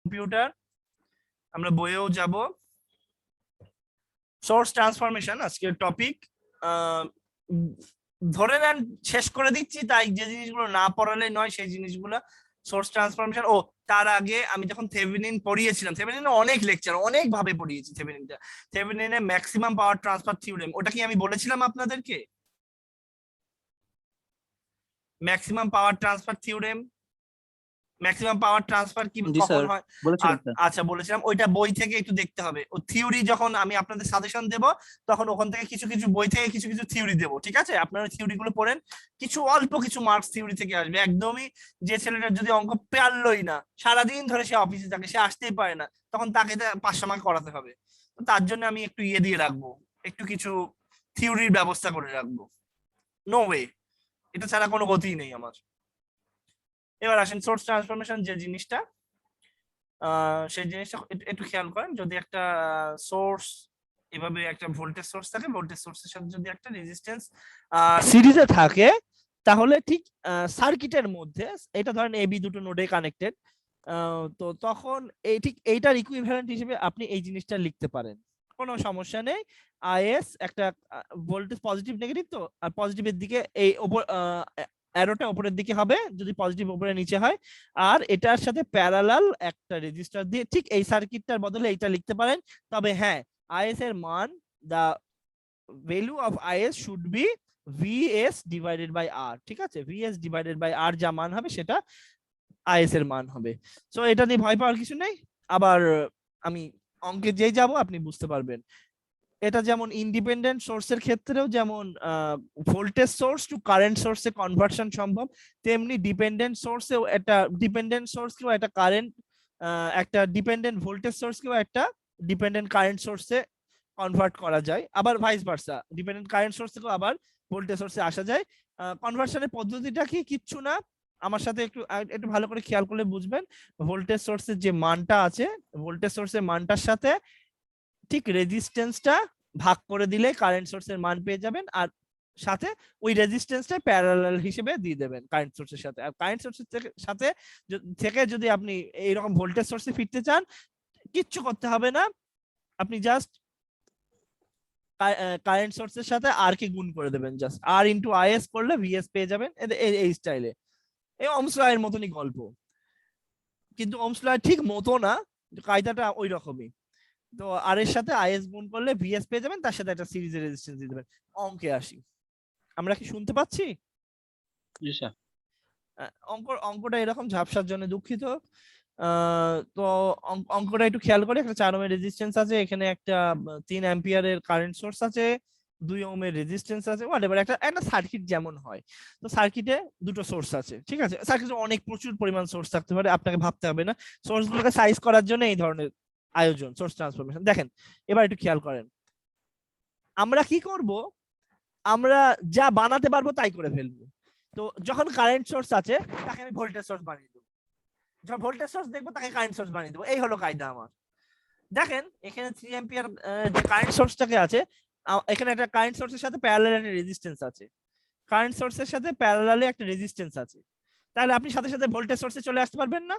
Computer, আমরা বইয়েও যাব। Source transformation আজকের টপিক। ধরে নেন শেষ করে দিচ্ছি, তাই যে জিনিসগুলো না পড়ালে নয় সেই জিনিসগুলো। সোর্স ট্রান্সফরমেশন, ও তার আগে আমি যখন থেভেনিন পড়িয়েছিলাম, থেভেনিনে অনেক লেকচার অনেক ভাবে পড়িয়েছি। থেভেনিনে ম্যাক্সিমাম পাওয়ার ট্রান্সফার থিওরেম, ওটা কি আমি বলেছিলাম আপনাদেরকে? Maximum power transfer theorem, maximum power transfer কি জি কখন স্যার, হয়? বলেছিলেন স্যার। আচ্ছা বলেছিলাম, ওইটা বই থেকে একটু দেখতে হবে। ও থিওরি যখন আমি আপনাদের সাজেশন দেব, তখন ওখান থেকে কিছু কিছু বই থেকে কিছু কিছু থিওরি দেবো, ঠিক আছে? আপনারা থিওরি গুলো পড়েন, কিছু অল্প কিছু মার্কস থিওরি থেকে আসবে একদমই। যে ছেলেটার যদি অঙ্ক পারলই না, সারাদিন ধরে সে অফিসে থাকে, সে আসতেই পারে না, তখন তাকে 500 মার্ক করাতে হবে। তো তার জন্য আমি একটু ইয়ে দিয়ে রাখবো, একটু কিছু থিওরির ব্যবস্থা করে রাখবো। নো ওয়ে, এটা ছাড়া কোনো গতিই নেই আমার। এবার আসেন সোর্স ট্রান্সফরমেশন যে জিনিসটা, সেই জিনিসটা একটু খেয়াল করেন। যদি একটা সোর্স, এভাবে একটা ভোল্টেজ সোর্স থাকে, ভোল্টেজ সোর্সের সাথে যদি একটা রেজিস্ট্যান্স সিরিজে থাকে, তাহলে ঠিক সার্কিটের মধ্যে, এটা ধরেন এবি দুটো নোডে কানেক্টেড, তো তখন এই ঠিক এইটার ইকুইভ্যালেন্ট হিসেবে আপনি এই জিনিসটা লিখতে পারেন, কোনো সমস্যা নেই। আইএস একটা ভোল্টেজ পজিটিভ নেগেটিভ, তো আর পজিটিভের দিকে এই উপর অ্যারোটা উপরের দিকে হবে যদি পজিটিভ উপরে নিচে হয়, আর এটার সাথে প্যারালাল একটা রেজিস্টার দিয়ে ঠিক এই সার্কিটটার বদলে এইটা লিখতে পারেন। তবে হ্যাঁ, আইএস এর মান, the value of IS should be VS divided by R, ঠিক আছে? ভিএস ডিভাইডেড বাই আর যা মান হবে সেটা আইএস এর মান হবে। সো এটা নিয়ে ভয় পাওয়ার কিছু নেই। আবার আমি অঙ্কে যেই যাব আপনি বুঝতে পারবেন। এটা যেমন ইন্ডিপেন্ডেন্ট সোর্সের ক্ষেত্রেও যেমন ভোল্টেজ সোর্স টু কারেন্ট সোর্সে কনভার্সন সম্ভব, তেমনি ডিপেন্ডেন্ট সোর্সেও একটা ডিপেন্ডেন্ট সোর্সকেও একটা কারেন্ট, একটা ডিপেন্ডেন্ট ভোল্টেজ সোর্সকেও একটা ডিপেন্ডেন্ট কারেন্ট সোর্সে কনভার্ট করা যায়। আবার vice versa, dependent current source থেকেও আবার ভোল্টেজ সোর্সে আসা যায়। কনভার্সনের পদ্ধতিটা কি? কিচ্ছু না, আমার সাথে একটু একটু ভালো করে খেয়াল করলে বুঝবেন। ভোল্টেজ সোর্সের যে মানটা আছে, ভোল্টেজ সোর্সের মানটার সাথে ঠিক রেজিস্ট্যান্সটা ভাগ করে দিলে কারেন্ট সোর্সের মান পেয়ে যাবেন, আর সাথে ওই রেজিস্ট্যান্সটা প্যারালাল হিসেবে দিয়ে দেবেন কারেন্ট সোর্সের সাথে। আর কারেন্ট সোর্সের সাথে থেকে যদি আপনি এইরকম ভোল্টেজ সোর্সে ফিরতে চান, কিচ্ছু করতে হবে না, আপনি জাস্ট কারেন্ট সোর্সের সাথে আর কে গুণ করে দেবেন, জাস্ট আর ইন্টু আইএস করলে ভিএস পেয়ে যাবেন। এই স্টাইলে, এই ওহমস ল এর মতনই গল্প, কিন্তু ওহমস ল ঠিক মতো না, কায়দাটা ওই রকমই। তো আর এর সাথে আইএস গুণ করলে ভিএস পেয়ে যাবেন, তার সাথে একটা সিরিজের রেজিস্ট্যান্স দিয়ে দেবেন। অঙ্কে আসি, আমরা কি শুনতে পাচ্ছি? জি স্যার। অঙ্কটা এরকম ঝাপসার জন্য দুঃখিত। তো অঙ্কটা একটু খেয়াল করে, একটা 4 ওহমের রেজিস্ট্যান্স আছে, এখানে একটা 3 অ্যাম্পিয়ারের কারেন্ট সোর্স আছে, 2 ওহমের রেজিস্ট্যান্স আছে, হোয়াটএভার একটা একটা সার্কিট যেমন হয়। তো সার্কিটে দুটো সোর্স আছে, ঠিক আছে? সার্কিটে অনেক প্রচুর পরিমাণ সোর্স থাকতে পারে, আপনাকে ভাবতে হবে না। সোর্সগুলোকে সাইজ করার জন্য এই ধরনের আয়োজন, সোর্স ট্রান্সফরমেশন। দেখেন এবার একটু খেয়াল করেন, আমরা কি করব, আমরা যা বানাতে পারবো তাই করে ফেলবো। তো যখন কারেন্ট সোর্স আছে তাকে আমি ভোল্টেজ সোর্স বানিয়ে দেবো, যখন ভোল্টেজ সোর্স দেখবো তাকে কারেন্ট সোর্স বানিয়ে দেবো, এই হলো কায়দা আমার। দেখেন এখানে 3 অ্যাম্পিয়ার যে কারেন্ট সোর্সটাকে আছে, এখানে একটা কারেন্ট সোর্সের সাথে প্যারালাল একটা রেজিস্ট্যান্স আছে, কারেন্ট সোর্সের সাথে প্যারালালে একটা রেজিস্ট্যান্স আছে, তাহলে আপনি সাথে সাথে ভোল্টেজ সোর্সে চলে আসতে পারবেন না?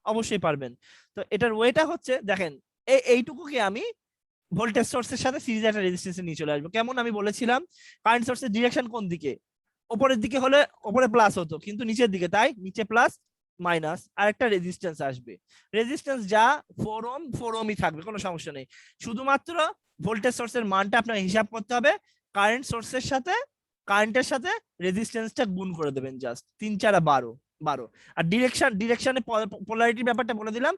অবশ্যই পারবেন। তো এটার ওয়েটা হচ্ছে, দেখেন এইটুকুকে আমি ভোল্টেজ সোর্সের সাথে সিরিজে একটা রেজিস্ট্যান্সে নিয়ে চলে আসবো। কেমন? আমি বলেছিলাম কারেন্ট সোর্সের ডিরেকশন কোন দিকে? উপরের দিকে হলে উপরে প্লাস হতো, কিন্তু নিচের দিকে, তাই নিচে প্লাস মাইনাস আর একটা রেজিস্ট্যান্স আসবে। রেজিস্ট্যান্স যা 4 ওহম 4 ওহমই থাকবে, কোনো সমস্যা নেই। শুধুমাত্র ভোল্টেজ সোর্সের মানটা আপনার হিসাব করতে হবে, কারেন্ট সোর্সের সাথে কারেন্টের সাথে রেজিস্ট্যান্সটা গুণ করে দেবেন, জাস্ট 3 4 12। আর ডিরেকশনে পোলারিটির ব্যাপারটা বলে দিলাম,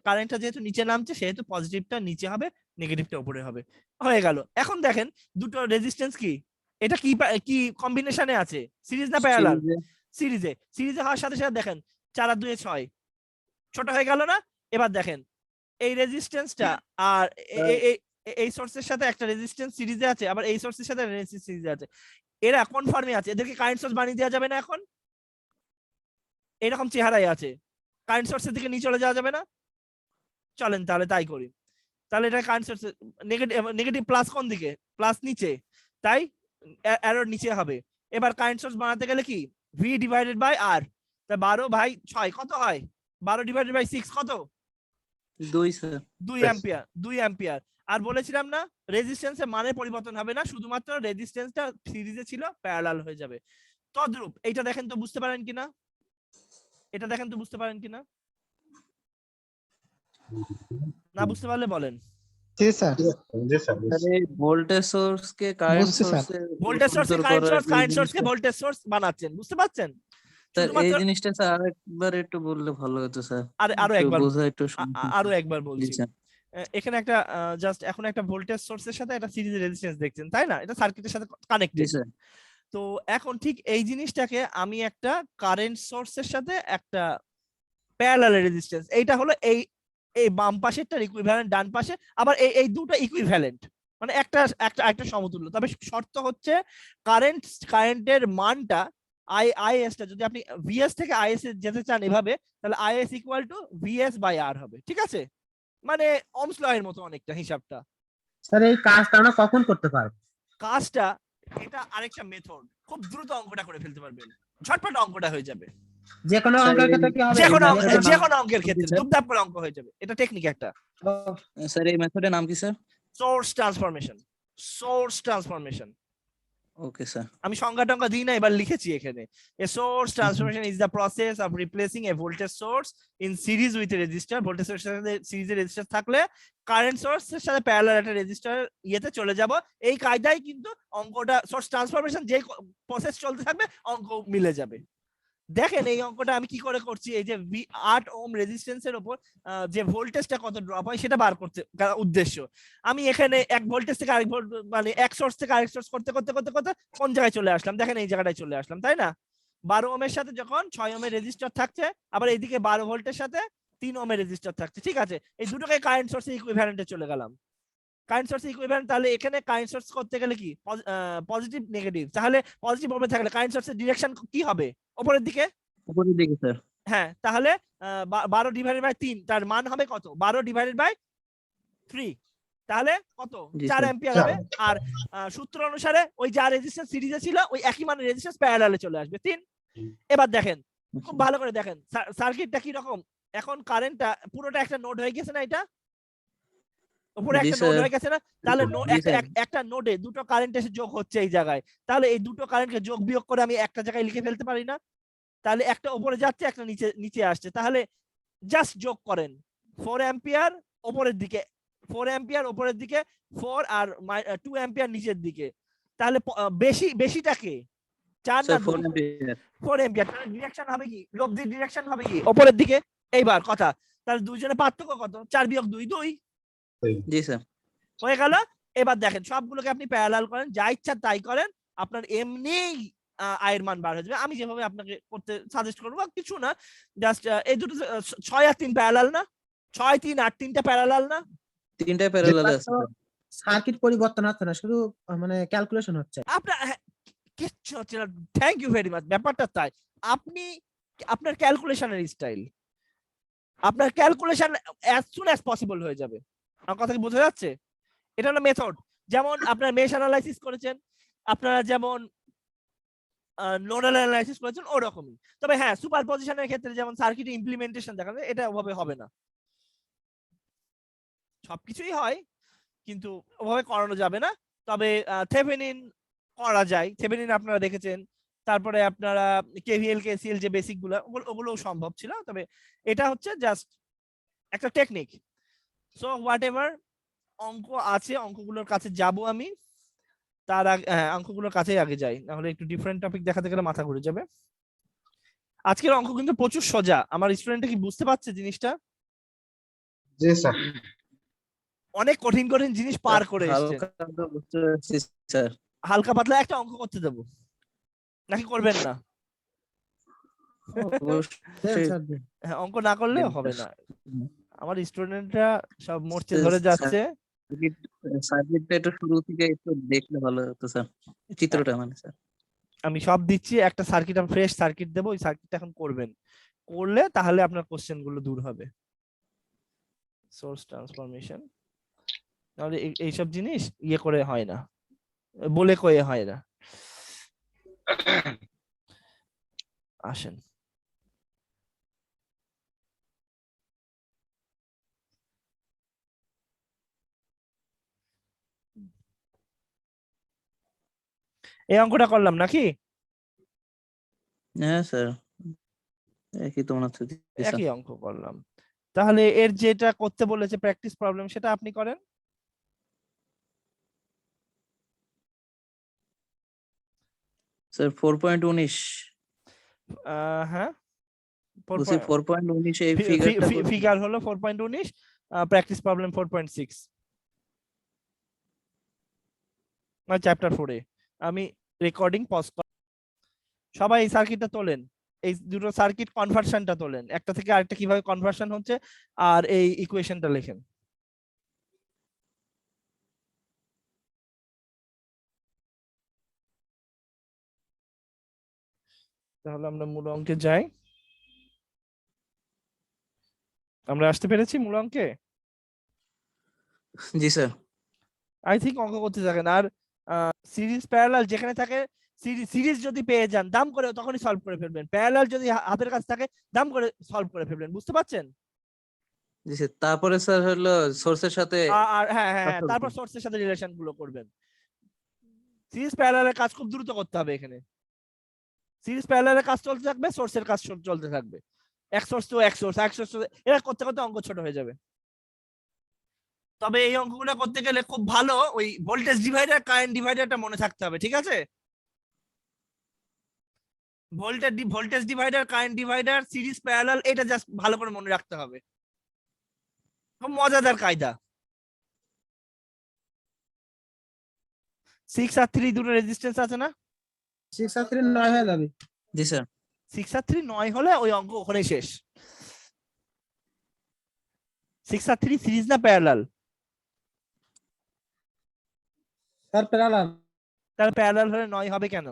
কারেন্টটা যেহেতু নিচে নামছে সেহেতু পজিটিভটা নিচে হবে, নেগেটিভটা উপরে হবে, হয়ে গেল। এখন দেখেন দুটো রেজিস্ট্যান্স কি, এটা কি কি কম্বিনেশনে আছে, সিরিজ না প্যারালাল? সিরিজে। সিরিজে হওয়ার সাথে সাথে দেখেন 4 আর 2 6, ছোট হয়ে গেল না? এবার দেখেন এই রেজিস্ট্যান্সটা আর এই সোর্সের সাথে একটা রেজিস্ট্যান্স সিরিজে আছে, আবার এই সোর্সের সাথে রেজিস্ট্যান্স সিরিজে আছে, এরা কনফার্মে আছে, এদেরকে কারেন্ট সোর্স বানিয়ে দেওয়া যাবে না? এখন এরকম চেহারাই আছে, কারেন্ট সোর্সের দিকে নিয়ে চলে যাওয়া যাবে না? চলেন তাহলে তাই করি। তাহলে এটা কারেন্ট সোর্স নেগেটিভ প্লাস কোন দিকে? প্লাস নিচে, তাই অ্যারোর নিচে হবে। এবার কারেন্ট সোর্স বানাতে গেলে কি? ভি ডিভাইডেড বাই আর, তা 12 ভাই 6 কত হয়? 12 ডিভাইডেড বাই 6 কত? দুই স্যার। 2 ampere 2 ampere. আর বলেছিলাম না রেজিস্ট্যান্সের মানের পরিবর্তন হবে না, শুধুমাত্র রেজিস্ট্যান্সটা সিরিজে ছিল প্যারালাল হয়ে যাবে। তদ্রূপ এইটা দেখেন তো বুঝতে পারেন কিনা, এটা দেখেন তো বুঝতে পারেন কিনা, না বুঝতে পারলে বলেন। জি স্যার। স্যার এই ভোল্টেজ সোর্স কে কারেন্ট বুঝছি স্যার। সোর্সে ভোল্টেজ সোর্স কারেন্ট সোর্স কে ভোল্টেজ সোর্স বানাচ্ছেন, বুঝতে পারছেন? স্যার এই শুধুমাত্র জিনিসটা স্যার আরেকবার একটু বললে ভালো হতো স্যার। আরো একটু একবার বোঝা একটু আরো একবার জি বলছি। স্যার। এখানে একটা জাস্ট এখন একটা ভোল্টেজ সোর্সের সাথে একটা সিরিজ রেজিস্ট্যান্স দেখছেন, তাই না? এটা সার্কিটের সাথে জি কানেক্টেড। স্যার। তো এখন ঠিক এই জিনিসটাকে আমি একটা কারেন্ট সোর্সের সাথে একটা প্যারালাল রেজিস্ট্যান্স, এইটা হলো এই এই বাম পাশেরটার ইকুইভ্যালেন্ট, ডান পাশে আবার এই এই দুটো ইকুইভ্যালেন্ট, মানে একটা একটা একটা সমতুল্য। তবে শর্ত হচ্ছে কারেন্টের মানটা আইএস টা যদি আপনি ভিএস থেকে আইএস এ যেতে চান এভাবে, তাহলে IS equal to VS by R হবে, ঠিক আছে? মানে ওহমস ল এর মতো অনেকটা হিসাবটা। স্যার এই কাজটা আমরা কখন করতে পারবো? কাজটা এটা আরেকটা মেথড, খুব দ্রুত অঙ্কটা করে ফেলতে পারবেন, ঝটপট অঙ্কটা হয়ে যাবে। যে কোনো স্যার, অঙ্কের ক্ষেত্রে কি হবে? যে কোনো অঙ্কের ক্ষেত্রে স্যার। দুপদাপ করে অঙ্ক হয়ে যাবে, এটা টেকনিক একটা। স্যার এই মেথডের নাম কি sir? Source transformation. Okay sir. আমি সংজ্ঞা টঙ্গা দিই না, এবার লিখেছি এখানে। A source transformation is the process of replacing A voltage source in series with a register. Voltage সোর্সের সাথে সিরিজে রেজিস্টার থাকলে কারেন্ট সোর্সের সাথে প্যারালাল একটা রেজিস্টার ইয়েতে চলে যাব। এই কায়দায় কিন্তু অঙ্কটা সোর্স ট্রান্সফরমেশন যে প্রসেস চলতে থাকবে অঙ্ক মিলে যাবে। দেখেন এই অঙ্কটা আমি কি করে করছি, এই যে 8 ওহম রেজিস্ট্যান্সের উপর যে ভোল্টেজটা কত ড্রপ হয় সেটা বার করতে উদ্দেশ্য। আমি এখানে এক ভোল্টেজ থেকে আরেক ভোল্ট, মানে এক সোর্স থেকে আরেক সোর্স করতে করতে করতে করতে কোন জায়গায় চলে আসলাম, দেখেন এই জায়গাটায় চলে আসলাম, তাই না? 12 ওহমের সাথে যখন 6 ওহমের রেজিস্টার থাকছে, আবার এইদিকে 12 ভোল্টের সাথে 3 ওহমের রেজিস্টার থাকছে, ঠিক আছে? এই দুটোকে কারেন্ট সোর্সের ইকুইভ্যালেন্টে চলে গেলাম। কারেন্ট সোর্স ইকুইভ্যালেন্ট, তাহলে এখানে কারেন্ট সোর্স করতে গেলে কি পজিটিভ নেগেটিভ, তাহলে পজিটিভ ওপরে থাকলে কারেন্ট সোর্সের ডিরেকশন কি হবে? উপরের দিকে। উপরের দিকে স্যার। হ্যাঁ, তাহলে 12 ডিভাইডেড বাই 3, তার মান হবে কত? 12 ডিভাইডেড বাই 3, তাহলে কত? জি 4 স্যার। অ্যাম্পিয়ার হবে। আর সূত্র অনুসারে ওই যা রেজিস্ট্যান্স সিরিজে ছিল ওই একই মানের রেজিস্ট্যান্স প্যারালালে চলে আসবে 3। এবার দেখেন, খুব ভালো করে দেখেন সার্কিটটা কি রকম। এখন কারেন্টটা পুরোটা একটা নোড হয়ে গেছে না, এটা উপরে জি একটা নোড স্যার। হয়ে গেছে না? তাহলে জি স্যার। একটা নোডে দুটো কারেন্ট এসে যোগ হচ্ছে এই জায়গায়, তাহলে এই দুটো কারেন্টকে যোগ বিয়োগ করে আমি একটা জায়গায় লিখে ফেলতে পারি না? তাহলে একটা উপরে যাচ্ছে, একটা নিচে নিচে আসছে, তাহলে জাস্ট যোগ করেন 4 অ্যাম্পিয়ার উপরের দিকে, 4 অ্যাম্পিয়ার উপরের দিকে, 4 আর 2 অ্যাম্পিয়ার নিচের দিকে, তাহলে বেশিটা কে? 4 না স্যার 2? 4 অ্যাম্পিয়ার। 4 অ্যাম্পিয়ার। তাহলে ডিরেকশন হবে কি? লব্ধির ডিরেকশন হবে কি? উপরের দিকে। এইবার কথা, তাহলে দুইজনের পার্থক্য কত? 4 বিয়োগ 2 2 জি স্যার। হয়ে গেল। এবার দেখেন সবগুলোকে আপনি প্যারালাল করেন, যা ইচ্ছা তাই করেন, আপনার এমনি আয়ের মান বার হয়ে যাবে। আমি যেভাবে আপনাকে করতে সাজেস্ট করবো কিছু না, জাস্ট এই দুটো 6 আর 3 প্যারালাল না? 6 3 8 3টা প্যারালাল না? তিনটায় প্যারালাল আছে স্যার। সার্কিট পরিবর্তন হচ্ছে না, শুধু মানে ক্যালকুলেশন হচ্ছে। আপনার কিচ্ছু হচ্ছে না। Thank you very much. ব্যাপারটা তাই, আপনি আপনার ক্যালকুলেশনের স্টাইল, আপনার calculation as soon as possible হয়ে যাবে। আমার কথা কি বোঝা যাচ্ছে? এটা হলো মেথড। যেমন আপনার মেশ অ্যানালাইসিস করেছেন, আপনারা যেমন নোডাল অ্যানালাইসিস করেছেন ওরকমই। তবে হ্যাঁ, সুপারপজিশনের ক্ষেত্রে যেমন সার্কিট ইমপ্লিমেন্টেশন দেখা যায়, এটা ওভাবে হবে না। সবকিছুই হয় কিন্তু ওভাবে করানো যাবে না। তবে থেভেনিন করা যায়, থেভেনিন আপনারা দেখেছেন। তারপরে আপনারা কেভিএল কেসিএল যে বেসিক গুলো, ওগুলো সম্ভব ছিল। তবে এটা হচ্ছে জাস্ট একটা টেকনিক। সো হোয়াট এভার অঙ্ক আছে, অঙ্কগুলোর কাছে যাব আমি। তার আগে অঙ্কগুলোর কাছে আগে যাই, নাহলে একটু ডিফারেন্ট টপিক দেখাতে গেলে মাথা ঘুরে যাবে। আজকের অঙ্ক কিন্তু প্রচুর সোজা। আমার স্টুডেন্টটা কি বুঝতে পারছে জিনিসটা? জি স্যার। অনেক কঠিন কঠিন জিনিস পার করে এসেছেন। হালকা বুঝতে পারছি স্যার। হালকা পাতলা একটা অঙ্ক করতে দেবো নাকি করবেন না? অবশ্যই। হ্যাঁ, অঙ্ক না করলে হবে না। আমার স্টুডেন্টরা সব মরচে ধরে যাচ্ছে। সার্কিটটা একটু শুরু থেকে একটু দেখলে ভালো হতো স্যার, চিত্রটা মানে স্যার। আমি সব দিচ্ছি, একটা সার্কিট, আমি ফ্রেশ সার্কিট দেবো, ওই সার্কিটটা এখন করবেন, করলে তাহলে আপনার কোশ্চেন গুলো দূর হবে। সোর্স ট্রান্সফরমেশন, তাহলে এইসব জিনিস ইয়ে করে হয় না, বলে কয়ে হয় না। আসেন, এই অঙ্কটা করলাম নাকি? হ্যাঁ স্যার, একই তো মনে হচ্ছে। জি স্যার। একই অঙ্ক করলাম। তাহলে এর যেটা করতে বলেছে প্র্যাকটিস প্রবলেম সেটা আপনি করেন। স্যার 4.19 হ্যাঁ, বলছি 4.19 এই ফিগারটা ফিগার হলো 4.19, প্র্যাকটিস প্রবলেম 4.6 চ্যাপ্টার 4 এ। আমি রেকর্ডিং পজ। সবাই এই সার্কিটটা তোলেন, এই দুটো সার্কিট কনভার্সনটা তোলেন, একটা থেকে আরেকটা কিভাবে কনভার্সন হচ্ছে আর এই ইকুয়েশনটা লেখেন। তাহলে আমরা মূল অঙ্কে যাই। আমরা আসতে পেরেছি মূল অঙ্কে? জি স্যার। আই থিঙ্ক অঙ্ক করতে থাকেন। আর সিরিজ প্যারালাল যেখানে থাকে, সিরিজ যদি পেয়ে যান দাম করে তখনই সলভ করে ফেলবেন, প্যারালাল যদি হাতের কাছে থাকে দাম করে সলভ করে ফেলবেন, বুঝতে পারছেন? জি স্যার, তারপরে স্যার হলো সোর্সের সাথে আর হ্যাঁ হ্যাঁ হ্যাঁ, পার্থক্য। তারপর সোর্সের সাথে রিলেশন গুলো করবেন। সিরিজ প্যারালালের কাজ খুব দ্রুত করতে হবে এখানে। সিরিজ প্যারালালের কাজ চলতে থাকবে, সোর্সের কাজ চলতে থাকবে, এক সোর্স টু এক সোর্স, এক সোর্স এরা করতে করতে অঙ্ক ছোট হয়ে যাবে। তবে এই অঙ্কগুলো করতে গেলে খুব ভালো ওই ভোল্টেজ ডিভাইডার কারেন্ট ডিভাইডারটা মনে থাকতে হবে, ঠিক আছে? Voltage divider current divider series parallel এটা জাস্ট ভালো করে মনে রাখতে হবে, খুব মজাদার কায়দা। 6 আর 3 দুটো রেজিস্ট্যান্স আছে না? 6 আর 3 9 হয়ে যাবে। জি স্যার। 6 আর 3 9 হলে ওই অঙ্ক ওখানেই শেষ। 6 আর 3 সিরিজ না প্যারালাল? Sir parallel. তাহলে প্যারালাল হলে 9 হবে কেন?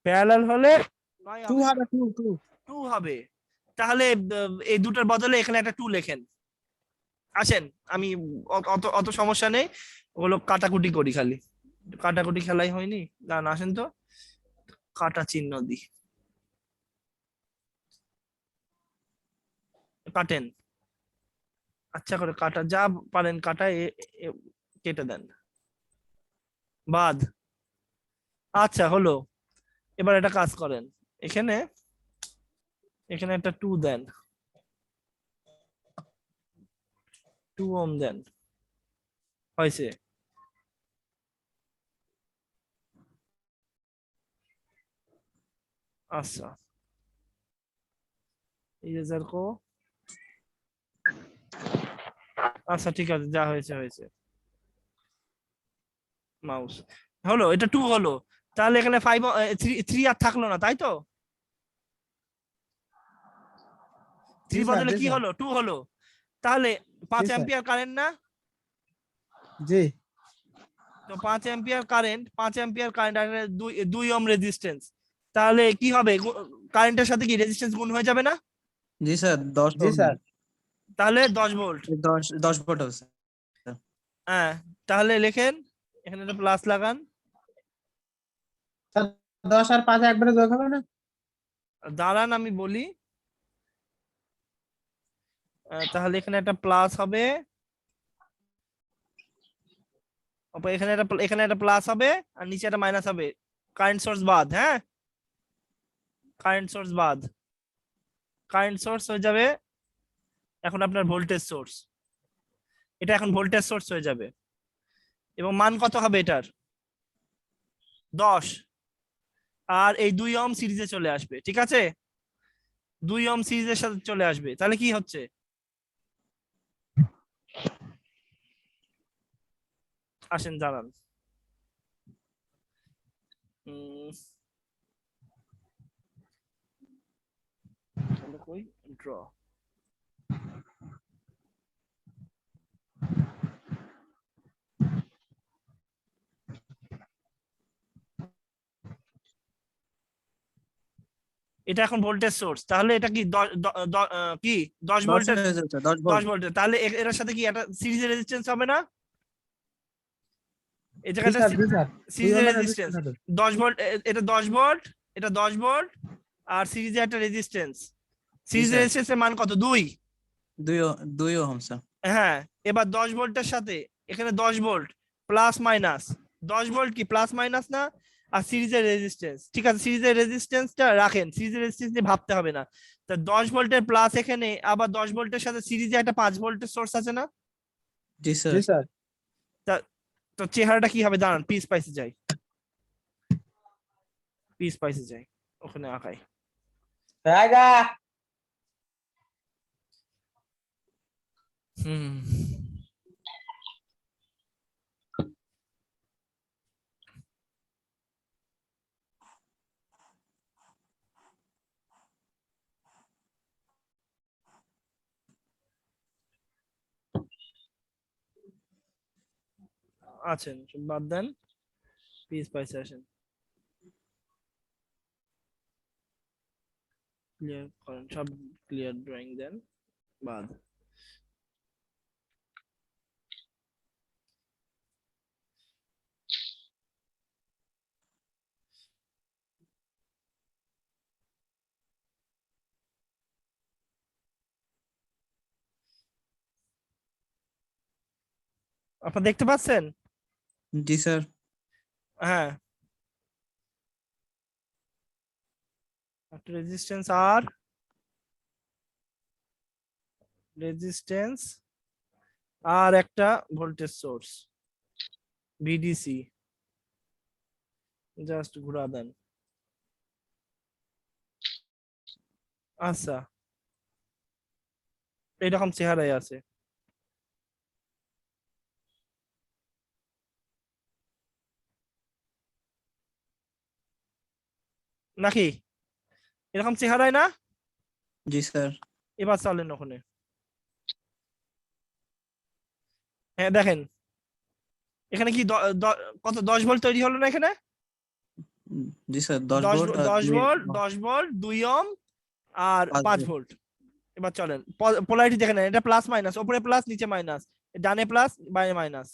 প্যারালাল হলে 9 2 হবে, হবে 2 2 হবে। তাহলে এই দুটোর বদলে এখানে একটা 2 লেখেন। আসেন, আমি অত অত সমস্যা নেই, ওগুলো কাটাকুটি করি, খালি কাটাকুটি খেলাই হয়নি। দাঁড়ান, আসেন তো কাটা চিহ্ন দি, কাটেন, আচ্ছা করে কাটা, যা পারেন কাটা কেটে দেন, বাদ। আচ্ছা হলো। এবার একটা কাজ করেন, এখানে এখানে একটা 2 দেন, 2 ওহম দেন, হয়েছে। আচ্ছা, ইরেজার কো, আচ্ছা ঠিক আছে, যা হয়েছে হয়েছে। মাউস হলো, এটা 2 হলো। তাহলে এখানে 5 3 আর থাকলো না, তাই তো? 3 স্যার, বদলে জি কি স্যার। হলো? 2 হলো। তাহলে 5 স্যার। অ্যাম্পিয়ার কারেন্ট না? জি তো 5 অ্যাম্পিয়ার কারেন্ট, 5 অ্যাম্পিয়ার কারেন্ট আর 2 ওহম রেজিস্ট্যান্স, তাহলে কি হবে? কারেন্টের সাথে কি রেজিস্ট্যান্স গুণ হয়ে যাবে না? জি স্যার 10 জি স্যার। তাহলে 10 ভোল্ট। 10 ভোল্ট হবে স্যার। হ্যাঁ, তাহলে লেখেন, এখানে একটা প্লাস লাগান। স্যার 10 আর 5 একবারে যোগ হবে না? দাঁড়ান আমি বলি। তাহলে এখানে একটা প্লাস হবে, এখানে একটা প্লাস হবে আর নিচে একটা মাইনাস হবে, কারেন্ট সোর্স বাদ। হ্যাঁ, কারেন্ট সোর্স বাদ, কারেন্ট সোর্স হয়ে যাবে এখন আপনার ভোল্টেজ সোর্স, এটা এখন ভোল্টেজ সোর্স হয়ে যাবে। এবং মান কত হবে এটার? 10। আর এই 2 ওহম সিরিজে চলে আসবে, ঠিক আছে? 2 ওহম সিরিজের সাথে চলে আসবে, তাহলে কি হচ্ছে? আসেন জানান। কই ড্র, এটা এখন ভোল্টেজ সোর্স, তাহলে এটা কি কি 10 10 ভোল্টের? হয়ে যাবে স্যার, 10 10 ভোল্ট। ভোল্টের, তাহলে এর সাথে কি একটা সিরিজের রেজিস্ট্যান্স হবে না? এই জি জায়গাটা স্যার, জি স্যার। 2 সিরিজের ওহমের রেজিস্ট্যান্স রেজিস্ট্যান্স হবে। 10 ভোল্ট, এটা 10 ভোল্ট, এটা 10 ভোল্ট, আর সিরিজে একটা রেজিস্ট্যান্স, সিরিজের স্যার। রেজিস্ট্যান্সের মান কত 2। 2 ওহম স্যার। হ্যাঁ, এবার 10 ভোল্টের সাথে এখানে 10 ভোল্ট প্লাস মাইনাস 10 ভোল্ট কি প্লাস মাইনাস না? আর সিরিজের রেজিস্ট্যান্স, ঠিক আছে, সিরিজের রেজিস্ট্যান্সটা রাখেন, সিরিজের রেজিস্ট্যান্স নিয়ে ভাবতে হবে না। তা 10 ভোল্টের প্লাস এখানে, আবার 10 ভোল্টের সাথে সিরিজে একটা 5 ভোল্টের সোর্স আছে না? জি স্যার। জি স্যার। তো চেহারাটা কি হবে দাঁড়ান, পিস পাইসে যাই, পিস পাইসে যাই, ওখানে আঁকাই। হুম, আছেন, সব বাদ দেন, পিস পাইসে আসেন, ক্লিয়ার করেন, সব ক্লিয়ার ড্রয়িং দেন, বাদ। আপনারা দেখতে পাচ্ছেন? জি স্যার। হ্যাঁ, একটা রেজিস্ট্যান্স আর রেজিস্ট্যান্স আর একটা ভোল্টেজ সোর্স ভিডিসি, জাস্ট ঘুরা দেন। আচ্ছা, এরকম চেহারায় আছে। নাকি এরকম চেহারায় না? জি স্যার। এবার চলেন ওখানে। হ্যাঁ দেখেন, এখানে কি কত 10 ভোল্ট তৈরি হলো না এখানে? জি স্যার 10 10 ভোল্ট আর 10 2 ভোল্ট 10 ভোল্ট 2 ওহম আর 5 5 ভোল্ট। এবার চলেন পোলারিটি দেখেন, এটা প্লাস মাইনাস, উপরে প্লাস নিচে মাইনাস, ডানে প্লাস বাইরে মাইনাস,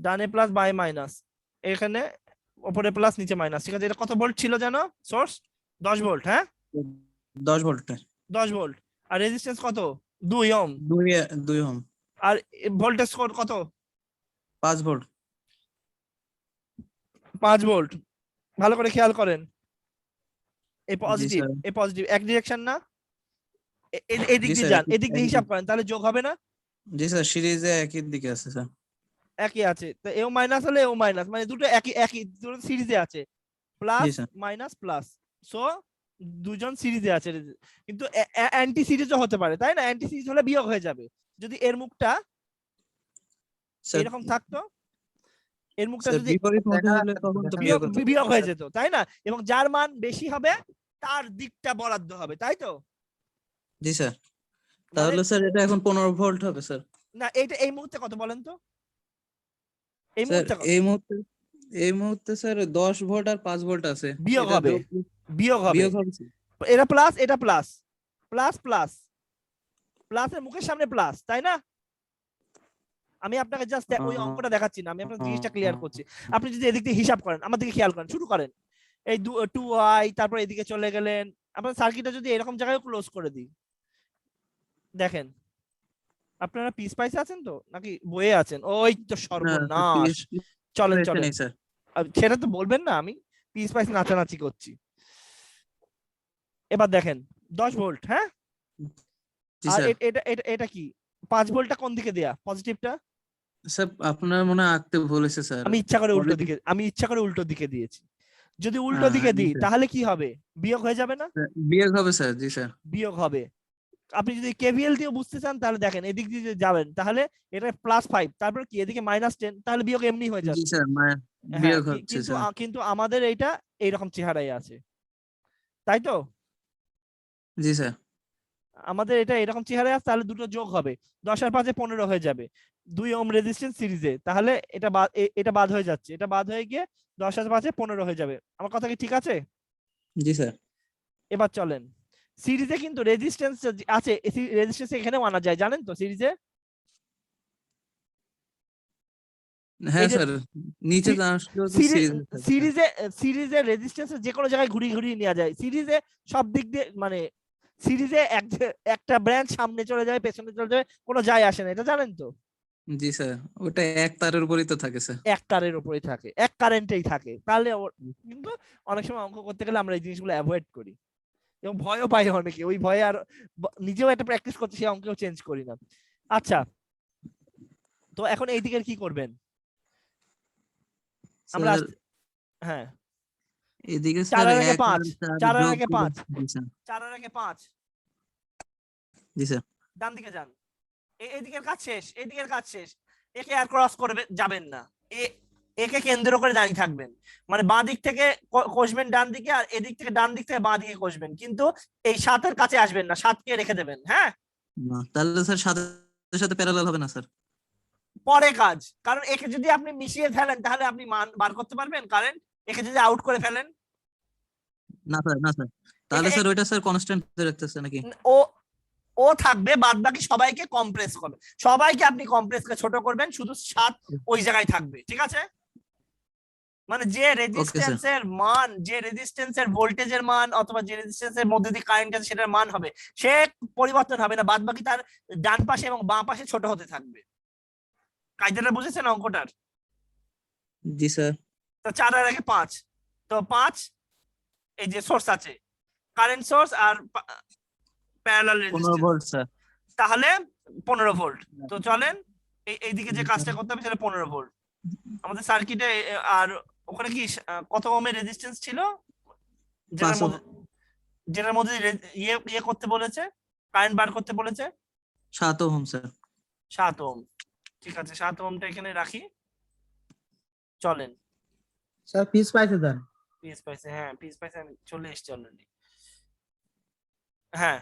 ডানে প্লাস বাই মাইনাস, এখানে উপরে প্লাস নিচে মাইনাস, ঠিক আছে। এটা কত ভোল্ট ছিল জানো সোর্স? 10 ভোল্ট, হ্যাঁ 10 ভোল্ট। 10 ভোল্ট। আর রেজিস্ট্যান্স কত? 2 ওহম। 2 ওহম। আর ভোল্টেজ কত? 5 ভোল্ট। 5 ভোল্ট। ভালো করে খেয়াল করেন, এই জি পজিটিভ স্যার। এই পজিটিভ এক ডিরেকশন না? এদিক জি দিয়ে স্যার যান, এদিক দিয়ে হিসাব করেন, তাহলে যোগ হবে না? জি স্যার সিরিজে একই দিকে আছে স্যার। একই আছে, তো এও মাইনাস হলে এও মাইনাস, মানে দুটো একই একই, দুটো সিরিজে আছে, প্লাস জি স্যার। মাইনাস প্লাস, সো দুজন সিরিজে আছে। কিন্তু অ্যান্টি সিরিজও হতে পারে, তাই না? অ্যান্টি সিরিজ হলে বিয়োগ হয়ে যাবে, যদি এর মুখটা স্যার এরকম থাকতো, এর মুখটা স্যার যদি বিপরীত মুখী হলে তখন তো বিয়োগ হতো। বিয়োগ হয়ে যেত, তাই না? এবং যার মান বেশি হবে তার দিকটা বরাদ্দ হবে, তাই তো? জি স্যার। মানে তাহলে স্যার এটা এখন 15 ভোল্ট হবে স্যার। না, এইটা এই মুহূর্তে কত বলেন তো? এই স্যার মুহূর্তে কত? এই মুহূর্তে স্যার 10 ভোল্ট আর 5 ভোল্ট আছে। বিয়োগ এটা হবে, বিয়োগ হবে, বিয়োগ হবে স্যার। এটা প্লাস এটা প্লাস, প্লাস প্লাস, প্লাসের মুখের সামনে প্লাস, তাই না? আমি আপনাকে জাস্ট ওই অঙ্কটা দেখাচ্ছি না, আমি আপনাকে জিনিসটা ক্লিয়ার করছি। আপনি যদি এদিক দিয়ে হিসাব করেন, আমার দিকে খেয়াল করেন, শুরু করেন, এই 2i, তারপর এদিকে চলে গেলেন, আপনার সার্কিটটা যদি এরকম জায়গায় ক্লোজ করে দিই, দেখেন আপনারা পিস পাইসে আছেন তো নাকি বইয়ে আছেন? ওই তো সর্বনাশ। চলেন চলেন, নেই স্যার। সেটা তো বলবেন না, আমি পিস পাইস নাচানাচি করছি। এবার দেখেন 10 ভোল্ট, হ্যাঁ, জি আর স্যার। এটা এটা এটা কি 5 ভোল্টটা কোন দিকে দেয়া? পজিটিভটা স্যার আপনার মনে হয় আঁকতে বলেছে স্যার। আমি ইচ্ছা করে উল্টো দিকে, আমি ইচ্ছা করে উল্টো দিকে দিয়েছি। যদি উল্টো দিকে দিই তাহলে কি হবে? বিয়োগ হয়ে যাবে না? বিয়োগ হবে স্যার। জি স্যার। বিয়োগ হবে। আপনি যদি কেভিএল দিয়ে বুঝতে চান তাহলে দেখেন, এদিক দিয়ে যদি যাবেন তাহলে এটা +5, তারপর কি এদিকে -10, তাহলে বিয়োগ এমনি হয়ে জি যাচ্ছে। স্যার হ্যাঁ, বিয়োগ হচ্ছে কিন্তু স্যার। কিন্তু আমাদের এইটা এইরকম চেহারায় আছে, তাই তো? জি স্যার। আমাদের এটা এরকম চেহারায় আছে, তাহলে দুটো যোগ হবে, 10 আর 5 15 হয়ে যাবে, 2 ওহম রেজিস্ট্যান্স সিরিজে, তাহলে এটা বাদ হয়ে যাচ্ছে, এটা বাদ হয়ে গিয়ে 10 আর 5 15 হয়ে যাবে। আমার কথা কি ঠিক আছে? জি স্যার। এবার চলেন, সিরিজে কিন্তু রেজিস্ট্যান্স আছে, রেজিস্ট্যান্স এখানেও আনা যায়, জানেন তো? সিরিজে হ্যাঁ এই যে স্যার নিচে আসলেও তো সিরিজ সিরিজে রেজিস্ট্যান্স যে কোনো জায়গায় ঘুরিয়ে ঘুরিয়ে নেওয়া যায়, সিরিজে সব দিক দিয়ে, মানে সিরিজে একটা ব্রাঞ্চ সামনে চলে যাবে পেছনে চলে যাবে কোনো যায় আসে না, এটা জানেন তো? জি স্যার, ওটা এক তারের উপরই তো থাকে স্যার। এক তারের উপরেই থাকে, এক কারেন্টেই থাকে, তাহলে কিন্তু অনেক সময় অঙ্ক করতে গেলে আমরা এই জিনিসগুলো অ্যাভয়েড করি এবং ভয়ও পাই অনেকে, ওই ভয়ে আর নিজেও একটা প্র্যাকটিস করতে সেই অঙ্কেও চেঞ্জ করি না। আচ্ছা, তো এখন এই দিকের কি করবেন আমরা স্যার হ্যাঁ, এদিকে 4 স্যার আর আগে 1 5, আর 4 4 আর যোগ আগে করে 5, জি স্যার। 4 আর আগে 5, জি স্যার। ডান দিকে যান, এইদিকের কাজ শেষ, এইদিকের কাজ শেষ, একে আর ক্রস করবে যাবেন না, একে কেন্দ্র করে দাঁড়িয়ে থাকবেন, মানে বাঁ দিক থেকে কষবেন ডান দিকে, আর এদিক থেকে ডান দিক থেকে বাঁ দিকে কষবেন, কিন্তু এই 7-এর কাছে আসবেন না, 7-কে রেখে দেবেন। হ্যাঁ, না, তাহলে স্যার সাথে সাথে প্যারালাল হবে না স্যার? পরে কাজ, কারণ একে যদি আপনি মিশিয়ে ফেলেন তাহলে আপনি মান বার করতে পারবেন কারেন্ট, একে যদি আউট করে ফেলেন। না স্যার, না স্যার, তাহলে স্যার ওইটা স্যার কনস্ট্যান্ট রাখতেছে নাকি? ও ও থাকবে, বাদ বাকি সবাইকে কম্প্রেস করবে, সবাইকে আপনি কম্প্রেস করে ছোট করবেন, শুধু 7 ওই জায়গায় থাকবে, ঠিক আছে? মানে যে রেজিস্ট্যান্সের মান, যে রেজিস্ট্যান্সের ভোল্টেজের মান অথবা যে রেজিস্ট্যান্সের মধ্যে দিয়ে কারেন্ট আছে সেটার মান হবে, সে পরিবর্তন হবে না, বাদ বাকি তার ডান পাশে এবং বাঁ পাশে ছোট হতে থাকবে। কায়দাটা বুঝেছেন অঙ্কটার? জি স্যার। তো 4 আর আগে 5, তো 5 এই যে সোর্স আছে, current source are parallel 15 resistance, volt sir. তাহলে 15 ভোল্ট। তো চলেন এইদিকে যে কাজটা করতে হবে সেটা 15 ভোল্ট আমাদের সার্কিটে। আর ওখানে কি কত ওহমের রেজিস্ট্যান্স ছিল যেটার 5 মধ্যে, যেটার মধ্যে ইয়ে করতে বলেছে, কারেন্ট বার করতে বলেছে? 7 ওহম স্যার। 7 ওহম। ঠিক আছে, 7 ওহমটা এখানে রাখি, চলেন। স্যার পিস পাইছে দেন। পিস পাইছে, হ্যাঁ পিস পাইছে, আমি চলে এসেছি অলরেডি। হ্যাঁ,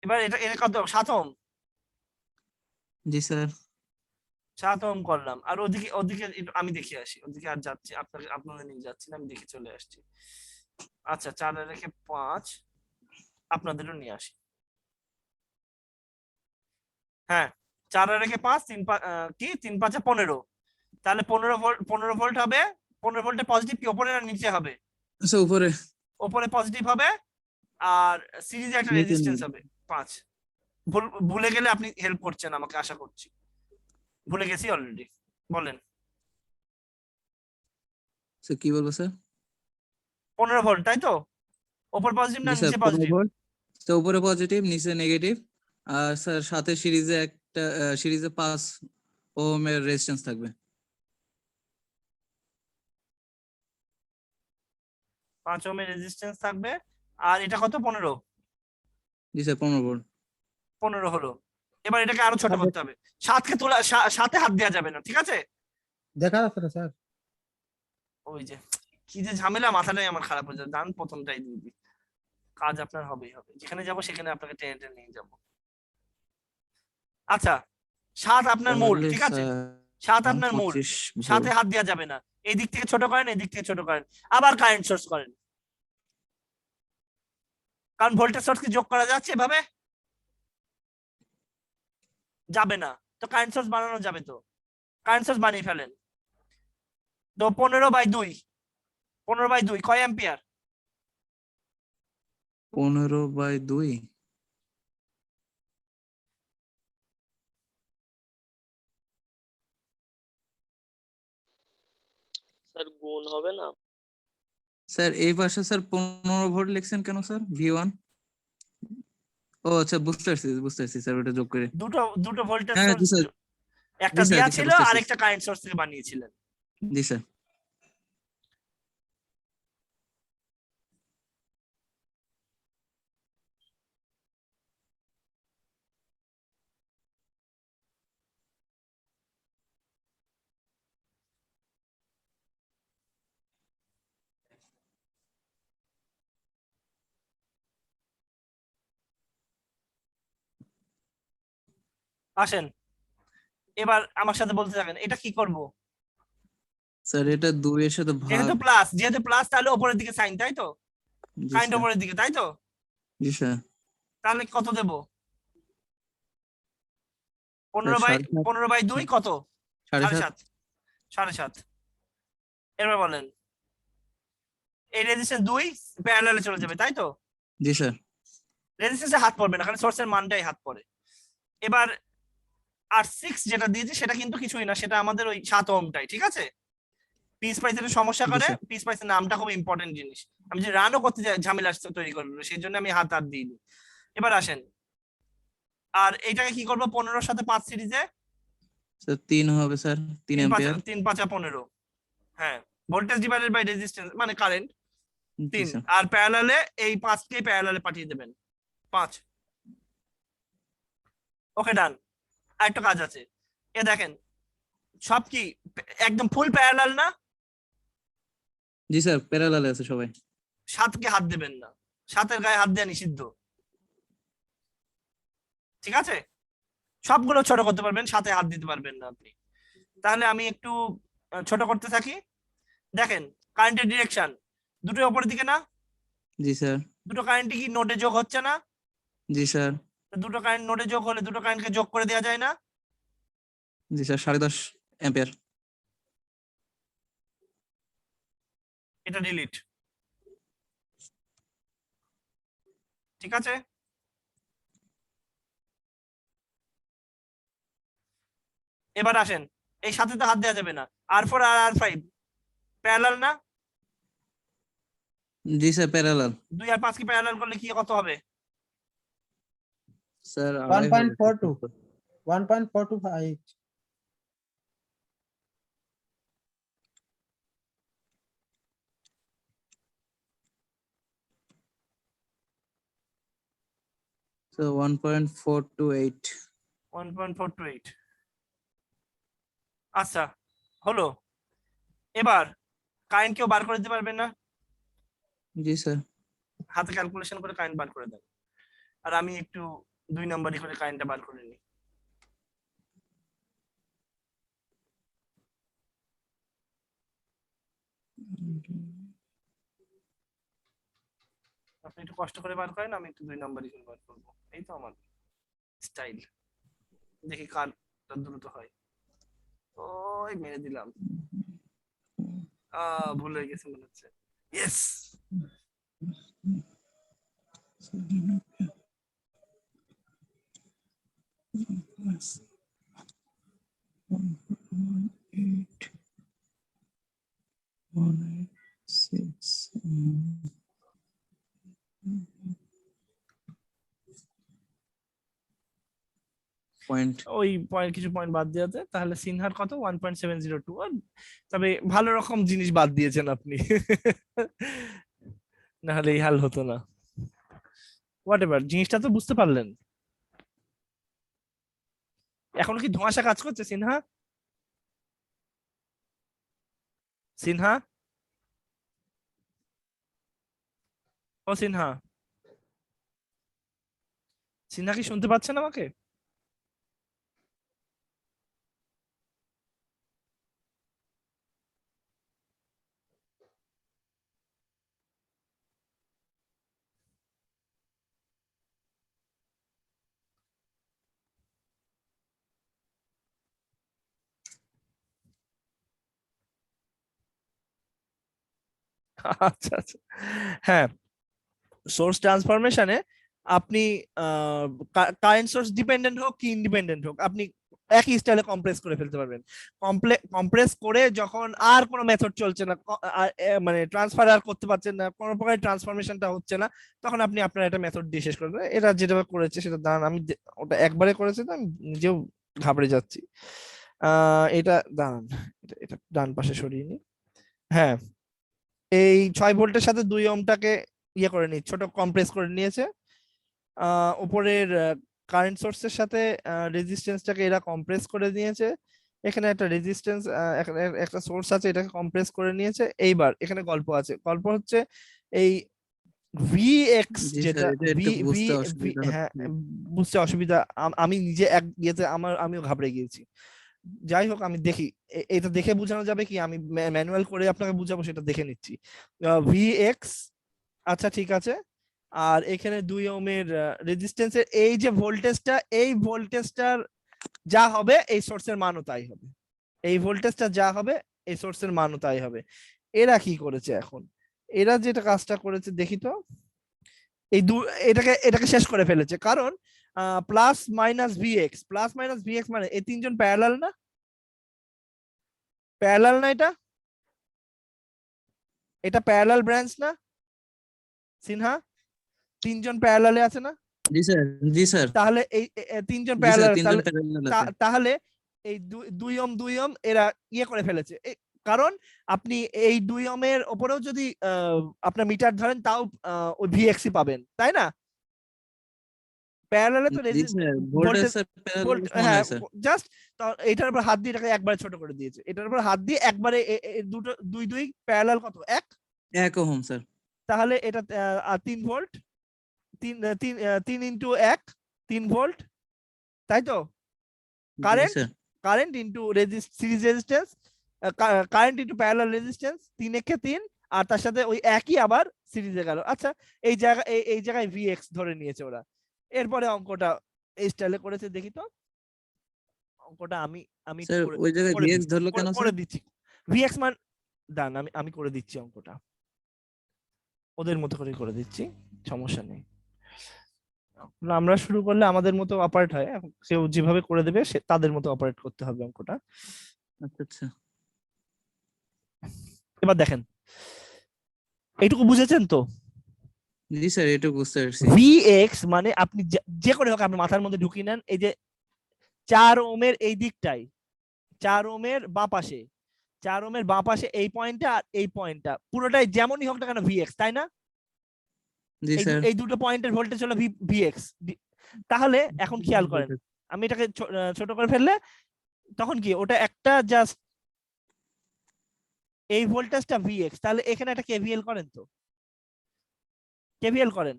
এবার এটা কত? 7 ওহম। জি স্যার। 7 ওহম করলাম, আর ওদিকে ওদিকে আমি দেখে আসি, ওদিকে আর যাচ্ছি আপনাদের নিয়ে যাচ্ছি না, আমি দেখে চলে আসছি। আচ্ছা, 4 এর রেখে 5 আপনাদেরও নিয়ে আসি। হ্যাঁ, 4 আর রেখে 5, 3 5 15, তাহলে 15 ভোল্ট, 15 ভোল্ট হবে। 15 ভোল্টে পজিটিভ কি উপরে না নিচে হবে? স্যার উপরে। উপরে পজিটিভ হবে, আর সিরিজে একটা নিচে রেজিস্ট্যান্স নিচে। হবে 5। ভুলে গেলে আপনি হেল্প করছেন আমাকে, আশা করছি। ভুলে গেছি অলরেডি, বলেন। স্যার কি বলবো স্যার? 15 ভোল্ট, তাই তো? উপর পজিটিভ না জি স্যার, নিচে 15 পজিটিভ? ভোল্ট। তো উপরে পজিটিভ নিচে নেগেটিভ। আর স্যার সাথে সিরিজে একটা সিরিজে 5 ওহমের রেজিস্ট্যান্স থাকবে। 5 ওহমের রেজিস্ট্যান্স থাকবে, আর এটা কত? 15। জি স্যার 15 ভোল্ট। 15 হলো। এবার এটাকে আরো ছোট করতে হবে, 7কে তোলা, 7-এ হাত দেওয়া যাবে না, ঠিক আছে? দেখা যাচ্ছে না স্যার। ওই যে কি যে ঝামেলা, মাথাটাই আমার খারাপ হয়ে যায়, দান প্রথমটাই দিয়ে দিই, কাজ আপনার হবেই হবে, যেখানে যাব সেখানে আপনাকে টেনে টেনে নিয়ে যাব। আচ্ছা, 7 আপনার মূল, তাহলে ঠিক আছে? স্যার 7 আপনার মূল, 25 7-এ ভোল্ট। হাত দেওয়া যাবে না, এই দিক থেকে ছোট করেন, এই দিক থেকে ছোট করেন, আবার কারেন্ট সোর্স করেন, কারণ ভোল্টেজ সোর্স কি যোগ করা যাচ্ছে এভাবে? যাবে না, তো কারেন্ট সোর্স বানানো যাবে, তো কারেন্ট সোর্স বানিয়ে ফেলেন। তো 15/2, 15/2 কয় অ্যাম্পিয়ার? 15/2। স্যার গুণ হবে না? স্যার এই পাশে স্যার 15 ভোল্ট লিখছেন কেন স্যার? V1। ও আচ্ছা, বুঝতে পারছি স্যার, ওটা যোগ করে। দুটো ভোল্টেজ হ্যাঁ জি সোর্স, স্যার। একটা জি স্যার, দেয়া জি স্যার, ছিল বুঝতে আর পারছি। একটা কারেন্ট সোর্স থেকে বানিয়েছিলেন। জি স্যার। আসেন, এবার আমার সাথে বলতে থাকেন, এটা কি করব? স্যার এটা 2 এর সাথে ভাগ। যেহেতু প্লাস তাহলে উপরের দিকে সাইন, তাই তো? জি কারেন্ট স্যার। উপরের দিকে, তাই তো? জি স্যার। তাহলে কত দেব? স্যার 15/2 কত? 7.5। 7.5। এবার বলেন, এই রেজিস্ট্যান্স 2 প্যারালালে চলে যাবে, তাই তো? জি স্যার। রেজিস্ট্যান্সে হাত পড়বে না, কারণ সোর্সের মানটাই হাত পড়ে। এবার R6 যেটা দিয়েছি সেটা কিন্তু কিছুই না, সেটা আমাদের ওই 7 ওহমটাই, ঠিক আছে। পিস প্রাইসের সমস্যা জি করে, স্যার। পিস প্রাইসের নামটা খুব ইম্পর্টেন্ট জিনিস, আমি যে রানও করতে যাই ঝামেলা তৈরি করবো, সেই জন্য আমি হাত দিইনি। এবার আসেন, আর এইটাকে কি করবো 15-র সাথে 5 সিরিজে, স্যার 3 হবে স্যার, 3 অ্যাম্পিয়ার। 3-5-15, হ্যাঁ, ভোল্টেজ ডিভাইডেড বাই রেজিস্ট্যান্স মানে কারেন্ট জি 3, স্যার। আর প্যারালালে এই 5কে প্যারালালে পাঠিয়ে দেবেন 5। ওকে ডান। আরেকটা কাজ আছে, এ দেখেন সব কি একদম ফুল প্যারালাল না, জি স্যার, প্যারালালে আছে সবাই। 7কে হাত দেবেন না, 7-এর গায়ে হাত দেওয়া নিষিদ্ধ, ঠিক আছে। সবগুলো ছোট করতে পারবেন, 7-এ হাত দিতে পারবেন না আপনি। তাহলে আমি একটু ছোট করতে থাকি। দেখেন কারেন্টের ডিরেকশন দুটো উপরের দিকে না, জি স্যার। দুটো কারেন্টই কি নোডে যোগ হচ্ছে না, জি স্যার। তো দুটো কারেন্ট নোডে যোগ হলে দুটো কারেন্টকে যোগ করে দেওয়া যায় না, জি স্যার, 10.5 অ্যাম্পিয়ার। এটা ডিলিট, ঠিক আছে। এবার আসেন, এই সাথে তো হাত দেওয়া যাবে না, R4 আর R5 প্যারালাল না, জি স্যার, প্যারালাল। 2 আর 5 কি প্যারালাল করলে কি কত হবে? Sir 1.42 1.425 sir 1.428। 1.428, আচ্ছা হলো। এবার কারেন্ট কেউ বার করে দিতে পারবেন না, জি স্যার। হাতে ক্যালকুলেশন করে কারেন্ট বার করে দেন, আর আমি একটু 2 নম্বরই করে কারেন্টটা বার করে নিই। আপনি একটু কষ্ট করে বার করেন, আমি একটু 2 নম্বরই করে বার করবো, এই তো আমার স্টাইল। দেখি কার দ্রুত হয়। ওই মেরে দিলাম, ভুল হয়ে গেছে মনে হচ্ছে। Yes, point. ওই পয়েন্ট কিছু পয়েন্ট বাদ দেওয়াতে তাহলে সিনহার কত 1.702, তবে ভালো রকম জিনিস বাদ দিয়েছেন আপনি না হলে এই হাল হতো না। হোয়াট এভার, জিনিসটা তো বুঝতে পারলেন। এখন কি ধোঁয়াশা কাজ করছে সিনহা? সিনহা, ও সিনহা, সিনহা কি শুনতে পাচ্ছেন আমাকে? আচ্ছা আচ্ছা, হ্যাঁ, সোর্স ট্রান্সফরমেশনে আপনি কারেন্ট সোর্স ডিপেন্ডেন্ট হোক কি ইন্ডিপেন্ডেন্ট হোক, আপনি একই স্টাইলে কম্প্রেস করে ফেলতে পারবেন। কম্প্রেস করে যখন আর কোনো মেথড চলছে না, মানে ট্রান্সফার আর করতে পারছেন না, কোনো প্রকার ট্রান্সফরমেশনটা হচ্ছে না, তখন আপনি আপনার একটা মেথড দিয়ে শেষ করবেন। এটা যেটা করেছে সেটা দাঁড়ান, আমি ওটা একবারে করেছে তো আমি নিজেও ঘাবড়ে যাচ্ছি। এটা দাঁড়ান, এটা ডান পাশে সরিয়ে নি। হ্যাঁ, এই 6 ভোল্টের সাথে 2 ওহমটাকে ইয়ে করে নিচ্ছে, ছোট কম্প্রেস করে নিয়েছে। উপরের কারেন্ট সোর্সের সাথে রেজিস্ট্যান্সটাকে এরা কম্প্রেস করে নিয়েছে। এখানে একটা রেজিস্ট্যান্স, একটা সোর্স আছে, এটাকে কম্প্রেস করে নিয়েছে। এইবার এখানে গল্প আছে, গল্প হচ্ছে এই ভিএক্স জি স্যার, যেটা এটা একটু বুঝতে অসুবিধা হ্যাঁ, হচ্ছে। বুঝতে অসুবিধা, আমি নিজে এক ইয়েতে আমিও ঘাবড়ে গিয়েছি। যাই হোক, আমি দেখি এটা দেখে বোঝানো যাবে কি, আমি ম্যানুয়াল করে আপনাকে বুঝাবো, সেটা দেখে নিচ্ছি। ভিএক্স, আচ্ছা ঠিক আছে। আর এখানে 2 ওহমের রেজিস্ট্যান্সের এই যে ভোল্টেজটা, এই ভোল্টেজটার যা হবে এই সোর্সের মানও তাই হবে, এই ভোল্টেজটা যা হবে এই সোর্সের মানও তাই হবে। এরা কি করেছে এখন, এরা যেটা কাজটা করেছে দেখি তো, এই এটাকে শেষ করে ফেলেছে, কারণ প্লাস মাইনাস ভিএক্স মানে এই তিনজন প্যারালাল না, প্যারালাল না, এটা প্যারালাল ব্রাঞ্চ না সিনহা, তিনজন প্যারালালে আছে না? জি স্যার, জি স্যার, তাহলে এই তিনজন জি স্যার, প্যারালাল, তিনজন প্যারালাল আছে। তাহলে এই দুই ওম এরা ইয়ে করে ফেলেছে, কারণ আপনি এই 2 ওহমের উপরেও যদি আপনার মিটার ধরেন তাও ওই ভিএক্সই পাবেন, তাই না? প্যারালালে তো জি স্যার, ভোল্টেজ স্যার প্যারালাল সমান হ্যাঁ, হয় স্যার। জাস্ট এটার উপর হাত দিয়ে এটাকে একবারে ছোট করে দিয়েছে, এটার উপর হাত দিয়ে একবারে দুটো দুই প্যারালাল কত 1, 1 ওহম স্যার। তাহলে এটা 3 ভোল্ট, 3 ইনটু 1 3 ভোল্ট, তাই তো? জি current sir, current into series resistance, current into parallel resistance, 3 একে 3, আর তার সাথে ওই একই আবার সিরিজে গেল। আচ্ছা, এই জায়গায় ভিএক্স ধরে নিয়েছে ওরা। এরপরে অঙ্কটা এই স্টাইলে করেছে, দেখি তো অঙ্কটা আমি আমি একটু স্যার ওই জায়গায় করে ভিএক্স ধরলো কেন করে স্যার? দিচ্ছি। ভিএক্স মান দাঁড়ান, আমি করে দিচ্ছি অঙ্কটা, ওদের মতো করে দিচ্ছি, সমস্যা নেই। আমরা শুরু করলে আমাদের মতো অপারেট হয়, এখন কেউ যেভাবে করে দেবে সে তাদের মতো অপারেট করতে হবে অঙ্কটা। আচ্ছা আচ্ছা, এবার দেখেন, এইটুকু বুঝেছেন তো? জি স্যার, এটা বুঝতে পারছি। ভিএক্স মানে আপনি যে করে হোক আপনি মাথার মধ্যে ঢুকিয়ে নেন, এই যে 4 ওহমের এই দিকটাই, 4 ওহমের বাঁ পাশে, 4 ওহমের বাঁ পাশে এই পয়েন্টটা আর এই পয়েন্টটা পুরোটাই যেমনই হোক না কেন ভিএক্স, তাই না? জি স্যার, এই দুটো পয়েন্টের ভোল্টেজ হলো ভিএক্স। তাহলে এখন খেয়াল করেন, আমি এটাকে ছোট করে ফেললে তখন কি ওটা একটা জাস্ট এই ভোল্টেজটা ভিএক্স, তাহলে এখানে একটা কেভিএল করেন, তো কেভিএল করেন,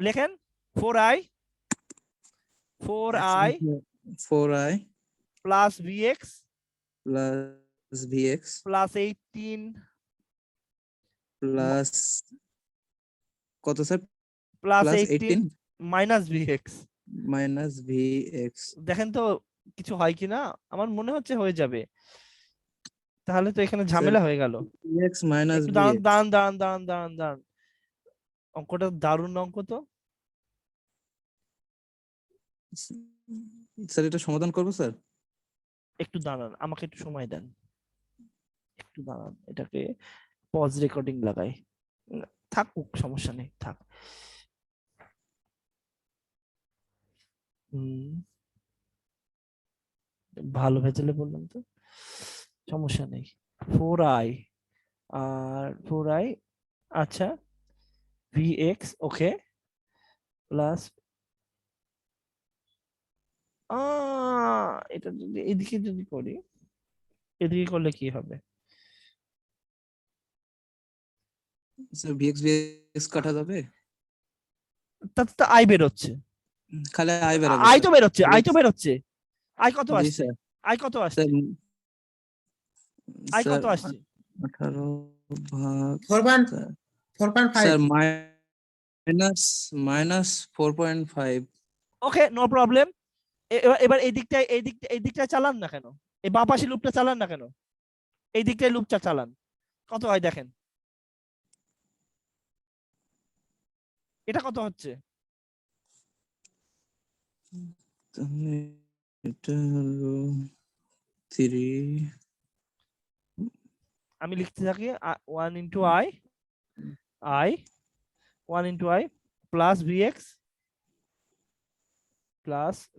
লেখেন 4i 4i plus VX plus VX plus 18 plus কত sir? Plus plus 18 minus VX. Minus VX. দেখেন তো কিছু হয় কিনা, আমার মনে হচ্ছে হয়ে যাবে, তাহলে তো এখানে ঝামেলা হয়ে গেল। ভিএক্স মাইনাস একটু ভিএক্স। দাঁড়ান, অঙ্কটা দারুণ অঙ্ক তো। স্যার এটা সমাধান করবো স্যার? একটু দাঁড়ান, আমাকে একটু সময় দেন, একটু দাঁড়ান, এটাকে পজ রেকর্ডিং লাগাই, থাকুক সমস্যা নেই, থাক। ভালো ভেজেলে বললাম তো, সমস্যা নেই। 4i আর 4i, আচ্ছা, ভিএক্স ওকে, প্লাস এটা যদি এদিকে যদি করি, এদিকে করলে কি হবে? স্যার ভিএক্স ভিএক্স কাটা যাবে? তাতে তো আই বেরোচ্ছে, খালি আই বেরাবে আই স্যার। তো বেরোচ্ছে, আই কত জি আসছে? স্যার। আই কত আসছে? স্যার আই স্যার কত আসছে? 18 ভাগ 4.5 স্যার মাইনাস মাইনাস 4.5। ওকে, নো প্রবলেম। এবার এই দিকটায় চালান না কেন, এই বাঁ পাশে লুপটা চালান না কেন, এই দিকটায় লুপটা চালান, কত হয় দেখেন, এটা কত হচ্ছে? তাহলে এটা হলো 3 আমি লিখতে থাকি 1 into I I 1 into I plus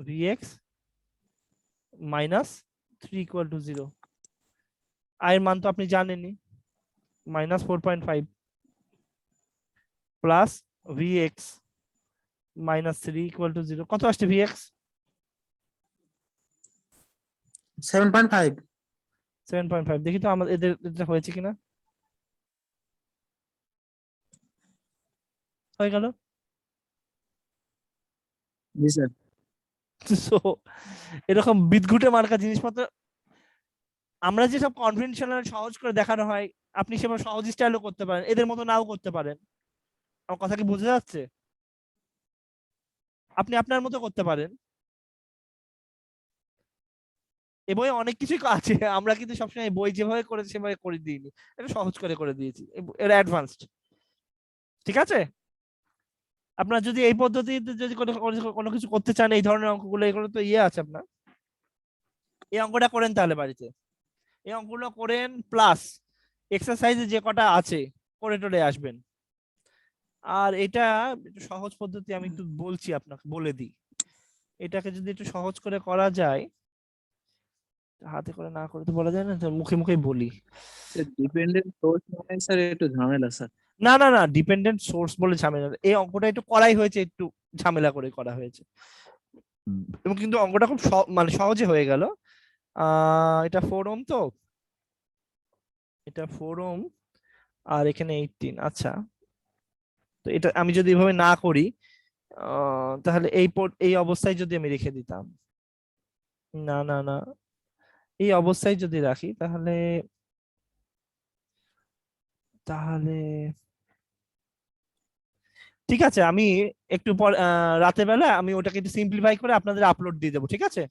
VX minus 3 equal to 0। আয়ের মান তো আপনি জানেনই, minus 4.5 plus VX minus 3 equal to 0। কত আসছে ভিএক্স? 7.5 7.5। দেখি তো আমাদের এদের এটা হয়েছে কিনা, হয়ে গেল। জি স্যার। So, এরকম বিদঘুটে মার্কা জিনিসপত্র আমরা যেসব কনভেনশনাল সহজ করে দেখানো হয়, আপনি সেভাবে সহজ স্টাইলও করতে পারেন, এদের মতো নাও করতে পারেন। আমার কথা কি বোঝা যাচ্ছে? আপনি আপনার মতো করতে পারেন, এ বইয়ে অনেক কিছুই আছে, আমরা কিন্তু সবসময় বই যেভাবে করেছি সেভাবে করে দিইনি, এটা সহজ করে দিয়েছি, এটা অ্যাডভান্সড। ঠিক আছে, আপনার যদি এই পদ্ধতিতে যদি কোনো কিছু করতে চান, এই ধরনের অঙ্কগুলো, এগুলো তো আছে আপনার, এই অঙ্কটা করেন তাহলে বাড়িতে, এই অঙ্কগুলো করেন, প্লাস এক্সারসাইজে যে কটা আছে করে টোরে আসবেন। আর এটা একটু সহজ পদ্ধতি আমি একটু বলছি আপনাকে, বলে দিই, এটাকে যদি একটু সহজ করে করা যায়, হাতে করে না করে তো বলা যায় না, তো মুখে মুখেই বলি। ডিপেন্ডেন্ট সোর্স মানে স্যার একটু ঝামেলা স্যার। না না না, ডিপেন্ডেন্ট সোর্স বলে ঝামেলা না। এই অঙ্কটা একটু করাই হয়েছে, একটু ঝামেলা করে করা হয়েছে, এবং কিন্তু অঙ্কটা খুব মানে সহজে হয়ে গেল। এটা 4 ওহম, তো এটা 4 ওহম, আর এখানে 18। আচ্ছা, তো এটা আমি যদি এভাবে না করি, তাহলে এই অবস্থায় যদি আমি রেখে দিতাম, না না না, এই অবস্থায় যদি রাখি, তাহলে তাহলে ঠিক আছে, আমি একটু পর রাতের বেলা আমি ওটাকে একটু সিম্পলিফাই করে আপনাদের আপলোড দিয়ে দেবো, ঠিক আছে?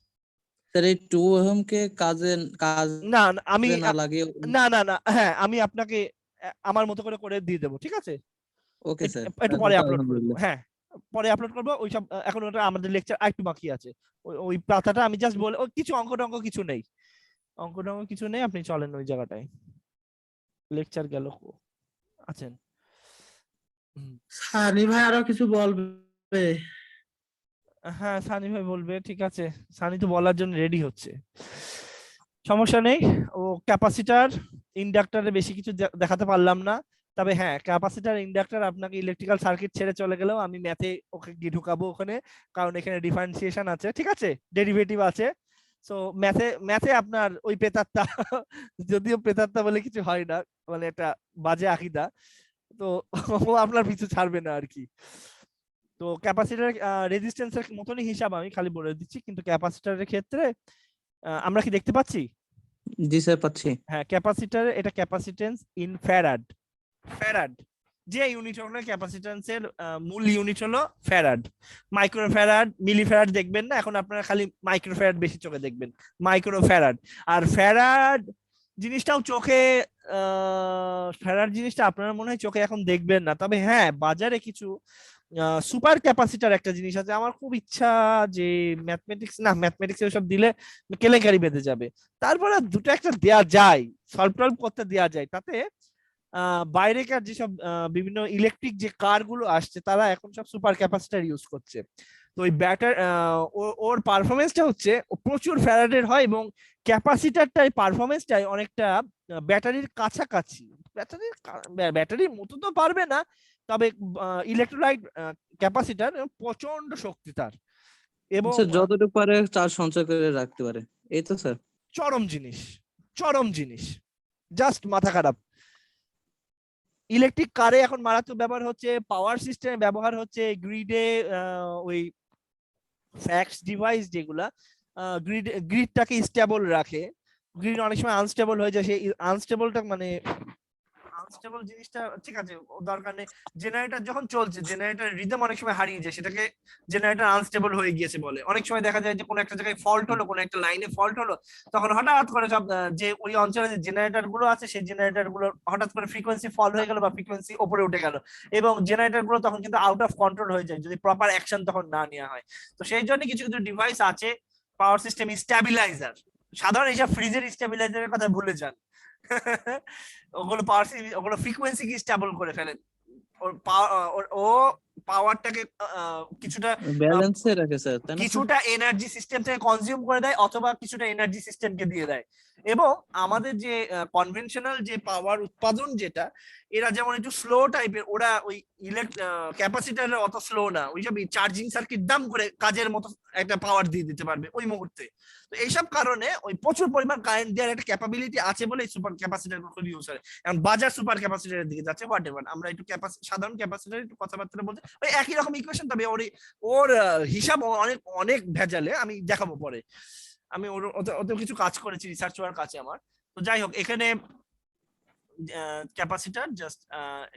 স্যার এই 2 ওহম কে কাজে না না, আমি না লাগিয়ে। না না না, হ্যাঁ, আমি আপনাকে আমার মতো করে করে দিয়ে দেবো, ঠিক আছে? ওকে স্যার, একটু তাহলে পরে তো আপলোড করে দেবো, আলহামদুলিল্লাহ। হ্যাঁ, পরে আপলোড করবো ওইসব। এখন ওটা আমাদের লেকচার আরেকটু বাকি আছে, ওই পাতাটা আমি জাস্ট বলে, কিছু অঙ্ক টঙ্ক কিছু নেই, অঙ্ক টঙ্ক কিছু নেই, আপনি চলেন ওই জায়গাটায়। লেকচার গেল, আছেন? সানি ভাই আরো কিছু বলবে? হ্যাঁ, সানি ভাই বলবে, ঠিক আছে, সানি তো বলার জন্য রেডি হচ্ছে, সমস্যা নেই। ও ক্যাপাসিটার ইন্ডাক্টরে বেশি কিছু দেখাতে পারলাম না, তবে হ্যাঁ, ক্যাপাসিটার ইন্ডাক্টর আপনাকে ইলেকট্রিক্যাল সার্কিট ছেড়ে চলে গেলেও আমি ম্যাথে ওকে গিয়ে ঢুকাবো ওখানে, কারণ এখানে ডিফারেন্সিয়েশন আছে, ঠিক আছে, ডেরিভেটিভ আছে। সো ম্যাথে আপনার ওই প্রেতাত্মা যদিও প্রেতাত্মা বলে কিছু হয় না, মানে একটা বাজে আকীদা, তো ও আপনার পিছু ছাড়বে না আর কি। তো ক্যাপাসিটর রেজিস্ট্যান্সের মতনই হিসাব আমি খালি বলে দিচ্ছি, কিন্তু ক্যাপাসিটরের ক্ষেত্রে আমরা কি দেখতে পাচ্ছি? জি স্যার, পাচ্ছি। হ্যাঁ, ক্যাপাসিটর, এটা ক্যাপাসিটেন্স ইন ফ্যারাড। ফ্যারাড যে ইউনিট হলো ক্যাপাসিট্যান্সের মূল ইউনিট হলো ফ্যারাড। মাইক্রোফ্যারাড, মিলিফ্যারাড দেখবেন না, এখন আপনারা খালি মাইক্রোফ্যারাড বেশি চোখে দেখবেন, মাইক্রোফ্যারাড। আর ফ্যারাড জিনিসটাও চোখে, ফ্যারাড জিনিসটা আপনারা মনে হয় চোখে এখন দেখবেন না, তবে হ্যাঁ, বাজারে কিছু সুপার ক্যাপাসিটার একটা জিনিস আছে, আমার খুব ইচ্ছা যে ম্যাথমেটিক্স ওসব দিলে কেলেঙ্কারি বেঁধে যাবে, তারপরে দুটো একটা দেয়া যায়, সলভ টলভ করতে দেয়া যায়, তাতে বাইরেকার যেসব বিভিন্ন ইলেকট্রিক যে কার গুলো আসছে, তারা এখন সব সুপার ক্যাপাসিটর ইউজ করছে। তো ওই ওর পারফরমেন্সটা হচ্ছে প্রচুর ফ্যারাডের হয়, এবং ক্যাপাসিটারটার পারফরমেন্সটাই অনেকটা ব্যাটারির কাছাকাছি। ব্যাটারির মতো তো পারবে না, তবে ইলেকট্রোলাইট ক্যাপাসিটার প্রচন্ড শক্তি তার, এবং স্যার যতটুকু পারে চার্জ সঞ্চয় করে রাখতে পারে, এই তো স্যার। চরম জিনিস, চরম জিনিস, জাস্ট মাথা খারাপ। ইলেকট্রিক কারে এখন মারাত্মক ব্যবহার হচ্ছে, পাওয়ার সিস্টেমে ব্যবহার হচ্ছে, গ্রিডে ওই ফ্যাক্স ডিভাইস যেগুলা গ্রিডটাকে স্টেবল রাখে, গ্রিড অনেক সময় আনস্টেবল হয়ে যায়, সেই আনস্টেবলটা মানে আনস্টেবল জিনিসটা ঠিক আছে, দরকার নেই। জেনারেটর যখন চলছে, জেনারেটর রিদম অনেক সময় হারিয়ে যায়, সেটাকে জেনারেটর আনস্টেবল হয়ে গিয়েছে বলে। অনেক সময় দেখা যায় যে কোনো একটা জায়গায় ফল্ট হলো, কোনো একটা লাইনে ফল্ট হলো, তখন হঠাৎ করে সব যে ওই অঞ্চলে যে জেনারেটর গুলো আছে, সেই জেনারেটর গুলো হঠাৎ করে ফ্রিকোয়েন্সি ফল হয়ে গেল বা ফ্রিকোয়েন্সি উপরে উঠে গেল, এবং জেনারেটর গুলো তখন কিন্তু আউট অফ কন্ট্রোল হয়ে যায় যদি প্রপার অ্যাকশন তখন না নেওয়া হয়। তো সেই জন্য কিছু কিছু ডিভাইস আছে, পাওয়ার সিস্টেম স্ট্যাবিলাইজার, সাধারণ এইসব ফ্রিজের স্ট্যাবিলাইজারের কথা ভুলে যান ওগুলো ওগুলো ফ্রিকোয়েন্সি কি স্টেবল করে ফেলে, ও পাওয়ারটাকে কিছুটা ব্যালেন্সে রাখে স্যার, তাই না? কিছুটা এনার্জি সিস্টেম থেকে কনজিউম করে দেয়, অথবা কিছুটা এনার্জি সিস্টেমকে দিয়ে দেয়। এবং আমাদের যে কনভেনশনাল যে পাওয়ার উৎপাদন যেটা, এরা যেমন একটু স্লো টাইপের, ওরা ওই ক্যাপাসিটারের অত স্লো না, ওইসব চার্জিং সার্কিট দাম করে কাজের মতো একটা পাওয়ার দিয়ে দিতে পারবে ওই মুহূর্তে। তো এইসব কারণে ওই প্রচুর পরিমাণ কারেন্ট দেওয়ার একটা ক্যাপাবিলিটি আছে বলে সুপার ক্যাপাসিটার খুব ইউজ হয়। এখন বাজার সুপার ক্যাপাসিটারের দিকে যাচ্ছে, হোয়াট এভার, আমরা একটু সাধারণ ক্যাপাসিটার একটু কথাবার্তা বলতে, ওই একই রকম ইকুয়েশন, তবে ওর হিসাব অনেক অনেক ভেজালে, আমি দেখাবো পরে, আমি ওতে কিছু কাজ করেছি, রিসার্চ ওয়ার্ক আছে আমার। তো যাই হোক, এখানে ক্যাপাসিটার জাস্ট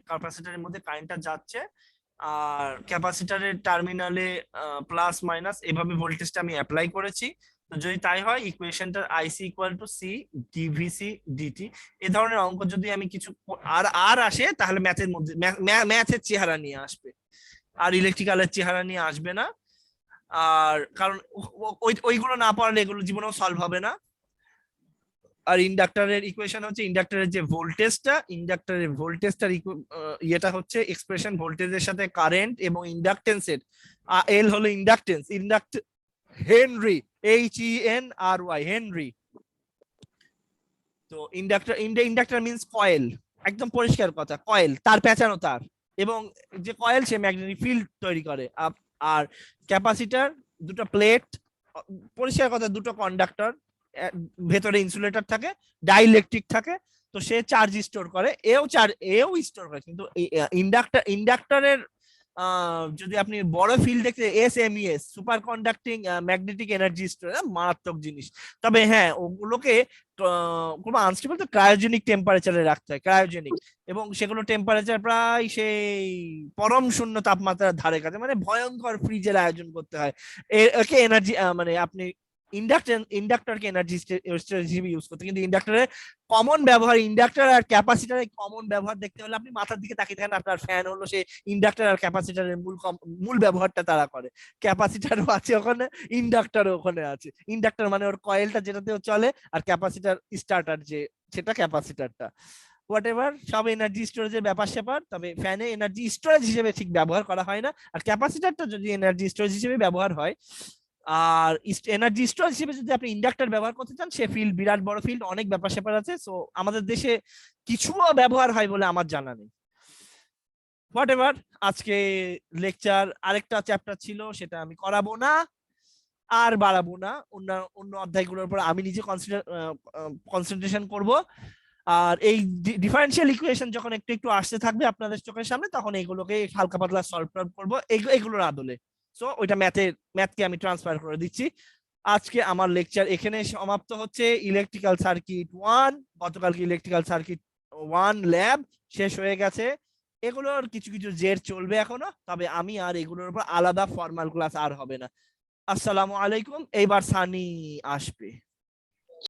ক্যাপাসিটারের মধ্যে কারেন্টটা যাচ্ছে, আর ক্যাপাসিটারের টার্মিনালে প্লাস মাইনাস এভাবে ভোল্টেজটা আমি অ্যাপ্লাই করেছি। তো যদি তাই হয়, ইকুয়েশনটা IC equal to C DVC DT, এই ধরনের অঙ্ক যদি আমি কিছু আর আসে, তাহলে ম্যাথের মধ্যে ম্যাথের চেহারা নিয়ে আসবে। আর ইলেকট্রিক্যালের চেহারা নিয়ে আসবে না, আর কারণ ওইগুলো না পারলে এগুলো জীবনেও সলভ হবে না। আর ইন্ডাক্টরের ইকুয়েশন হচ্ছে ইন্ডাক্টরের যে ভোল্টেজটার ইয়েটা হচ্ছে এক্সপ্রেশন ভোল্টেজের সাথে কারেন্ট এবং ইন্ডাকটেন্সের, এল হলো ইন্ডাকটেন্স, হেনরি, HENRY, হেনরি। তো ইন্ডাক্টর মিন্স কয়েল, একদম পরিষ্কার কথা, কয়েল, তার পেঁচানো তার, এবং যে কয়েল সে ম্যাগনেটিক ফিল্ড তৈরি করে। আর ক্যাপাসিটর দুটো প্লেট, পরিষ্কার কথা দুটো কন্ডাক্টর, ভেতরে ইনসুলেটর থাকে, ডাইইলেকট্রিক থাকে, তো সে চার্জ স্টোর করে, এও স্টোর করে। কিন্তু ইন্ডাক্টরের যদি আপনি বড় ফিল্ড দেখতে, SMES, super conducting magnetic energy store, মারাত্মক জিনিস। তবে হ্যাঁ, ওগুলোকে কোনো আনস্টেবল তো ক্রায়োজেনিক টেম্পারেচারে রাখতে হয়, ক্রায়োজেনিক, এবং সেগুলো টেম্পারেচার প্রায় সেই পরম শূন্য তাপমাত্রার ধারে কাছে, মানে ভয়ঙ্কর ফ্রিজের আয়োজন করতে হয় একে এনার্জি, মানে আপনি ইন্ডাক্টরকে এনার্জি স্টোরেজ হিসেবে ইউজ করতে। কিন্তু ইন্ডাক্টরের কমন ব্যবহার, ইন্ডাক্টর আর ক্যাপাসিটরের কমন ব্যবহার দেখতে হলে আপনি মাথার দিকে তাকিয়ে থাকেন, আপনার ফ্যান হলো সে ইন্ডাক্টর আর ক্যাপাসিটরের মূল ব্যবহারটা তারা করে। ক্যাপাসিটরও আছে ওখানে, ইন্ডাক্টরও ওখানে আছে। ইন্ডাক্টর মানে ওর কয়েলটা যেটাতে চলে, আর ক্যাপাসিটর স্টার্টার যে, সেটা ক্যাপাসিটরটা। হোয়াট এভার, সব এনার্জি স্টোরেজের ব্যাপার স্যাপার, তবে ফ্যানে এনার্জি স্টোরেজ হিসেবে ঠিক ব্যবহার করা হয় না, আর ক্যাপাসিটরটা যদি এনার্জি স্টোরেজ হিসেবে ব্যবহার হয়, আর এনার্জি স্টোরেজ হিসেবে যদি আপনি ইন্ডাক্টর ব্যবহার করতে চান, সে ফিল্ড বিরাট বড় ফিল্ড, অনেক ব্যাপার স্যাপার আছে। সো আমাদের দেশে কিছুও ব্যবহার হয় বলে আমার জানা নেই। হোয়াট এভার, আজকে লেকচার আরেকটা চ্যাপ্টার ছিল, সেটা আমি করাবো না, আর বাড়াবো না। অন্য অধ্যায়গুলোর উপর আমি নিজে কনসেন্ট্রেশন করব। আর এই ডিফারেন্সিয়াল ইকুয়েশন যখন একটু একটু আসতে থাকবে আপনাদের চোখের সামনে, তখন এইগুলোকে হালকা পাতলা সলভ করবো এগুলোর আদলে। সো ওইটা ম্যাথকে আমি ট্রান্সফার করে দিচ্ছি। আজকে আমার লেকচার এখানে সমাপ্ত হচ্ছে। ইলেকট্রিক্যাল সার্কিট 1, গতকালকে ইলেকট্রিক্যাল সার্কিট 1 ল্যাব শেষ হয়ে গেছে। এগুলোর কিছু কিছু জের চলবে এখনো, তবে আমি আর এগুলোর উপর আলাদা ফর্মাল ক্লাস আর হবে না। আসসালামু আলাইকুম। এইবার সানি আসবে।